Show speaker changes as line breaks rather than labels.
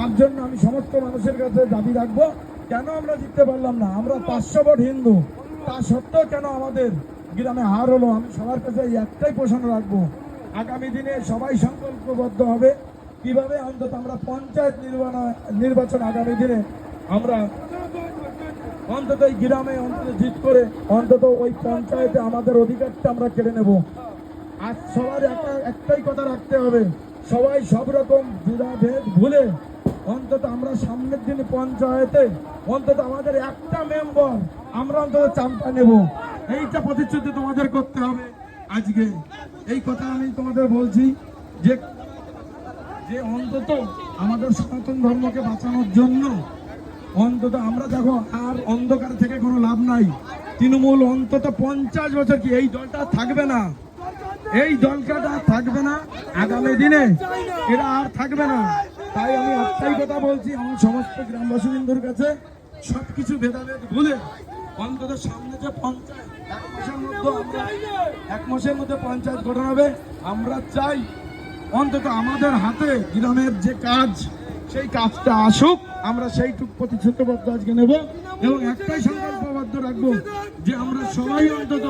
তার জন্য আমি সমস্ত মানুষের কাছে দাবি রাখবো, কেন আমরা জিততে পারলাম না? আমরা 500 ভোট হিন্দু, তা সত্ত্বেও কেন আমাদের গ্রামে হার হলো? আমি সবার কাছে এই একটাই প্রশ্ন রাখবো, আগামী দিনে সবাই সংকল্পবদ্ধ হবে কিভাবে অন্তত আমরা পঞ্চায়েত নির্বাচন আগামী দিনে আমরা অন্তত এই গ্রামে অন্তত জিত করে অন্তত ওই পঞ্চায়েতে আমাদের অধিকারটা আমরা কেড়ে নেব। আর সবার একটাই কথা রাখতে হবে, সবাই সব রকম দ্বিধাভেদ ভুলে অন্তত আমরা সামনের দিনে পঞ্চায়েতে অন্তত আমাদের একটা মেম্বার আমরা অন্তত চামটা নেব, এইটা প্রতিশ্রুতি তোমাদের করতে হবে। আজকে এই কথা আমি তোমাদের বলছি যে যে অন্তত আমাদের সনাতন ধর্মকে বাঁচানোর জন্য অন্তত আমরা দেখো আর অন্ধকার থেকে কোনো লাভ নাই। তৃণমূল অন্তত 50 বছর কি এই দলটা থাকবে না, এই দলটা থাকবে না, আগামী দিনে এরা আর থাকবে না। তাই আমি একটাই কথা বলছি আমার সমস্ত গ্রামবাসীদের কাছে, সবকিছু ভেদাভেদ ভুলে অন্তত সামনে যে পঞ্চায়েত 1 মাসের মধ্যে পঞ্চায়েত গঠন হবে, আমরা চাই অন্তত আমাদের হাতে গ্রামের যে কাজ সেই কাজটা আসুক, আমরা সেইটুকু প্রতিশ্রুতিবদ্ধ আজকে নেব এবং একটাই সংকল্পবদ্ধ রাখবো যে আমরা সবাই অন্তত